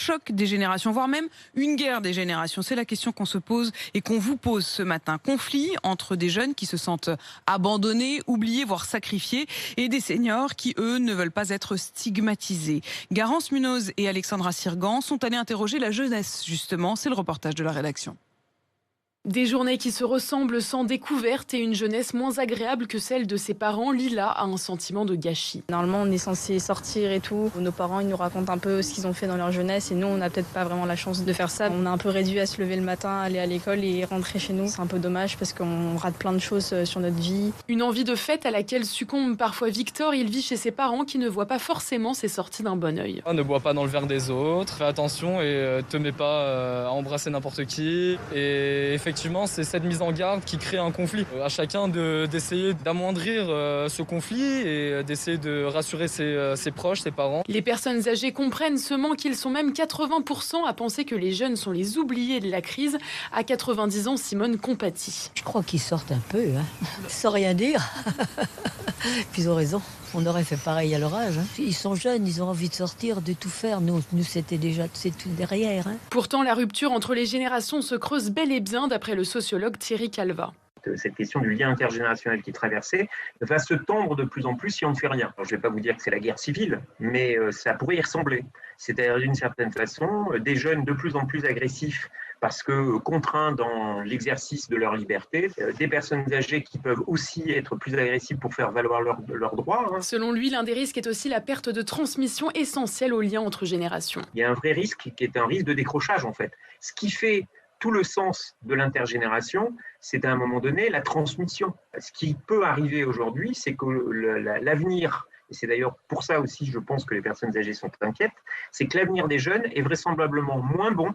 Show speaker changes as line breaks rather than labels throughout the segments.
choc des générations, voire même une guerre des générations. C'est la question qu'on se pose et qu'on vous pose ce matin. Conflit entre des jeunes qui se sentent abandonnés, oubliés, voire sacrifiés, et des seniors qui, eux, ne veulent pas être stigmatisés. Garance Munoz et Alexandra Sirgan sont allés interroger la jeunesse, justement. C'est le reportage de la rédaction.
Des journées qui se ressemblent sans découverte et une jeunesse moins agréable que celle de ses parents, Lila a un sentiment de gâchis.
Normalement, on est censé sortir et tout. Nos parents, ils nous racontent un peu ce qu'ils ont fait dans leur jeunesse et nous, on n'a peut-être pas vraiment la chance de faire ça. On est un peu réduit à se lever le matin, aller à l'école et rentrer chez nous. C'est un peu dommage parce qu'on rate plein de choses sur notre vie.
Une envie de fête à laquelle succombe parfois Victor. Il vit chez ses parents qui ne voient pas forcément ses sorties d'un bon œil.
Ne bois pas dans le verre des autres, fais attention et te mets pas à embrasser n'importe qui. Et effectivement, c'est cette mise en garde qui crée un conflit. À chacun d'essayer d'amoindrir ce conflit et d'essayer de rassurer ses proches, ses parents.
Les personnes âgées comprennent ce manque. Ils sont même 80% à penser que les jeunes sont les oubliés de la crise. À 90 ans, Simone compatit.
Je crois qu'ils sortent un peu, sans rien dire. Puis ils ont raison. On aurait fait pareil à leur âge. Ils sont jeunes, ils ont envie de sortir, de tout faire. Nous c'était déjà c'est tout derrière.
Pourtant, la rupture entre les générations se creuse bel et bien, d'après le sociologue Thierry Calva.
Cette question du lien intergénérationnel qui traversait va se tendre de plus en plus si on ne fait rien. Alors, je ne vais pas vous dire que c'est la guerre civile, mais ça pourrait y ressembler. C'est-à-dire d'une certaine façon, des jeunes de plus en plus agressifs parce que contraints dans l'exercice de leur liberté, des personnes âgées qui peuvent aussi être plus agressives pour faire valoir leurs droits.
Selon lui, l'un des risques est aussi la perte de transmission essentielle au lien entre générations.
Il y a un vrai risque qui est un risque de décrochage en fait. Ce qui fait tout le sens de l'intergénération, c'est à un moment donné la transmission. Ce qui peut arriver aujourd'hui, c'est que l'avenir, et c'est d'ailleurs pour ça aussi je pense que les personnes âgées sont inquiètes, c'est que l'avenir des jeunes est vraisemblablement moins bon,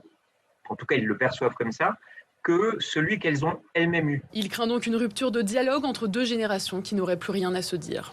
en tout cas ils le perçoivent comme ça, que celui qu'elles ont elles-mêmes eu.
Il craint donc une rupture de dialogue entre deux générations qui n'auraient plus rien à se dire.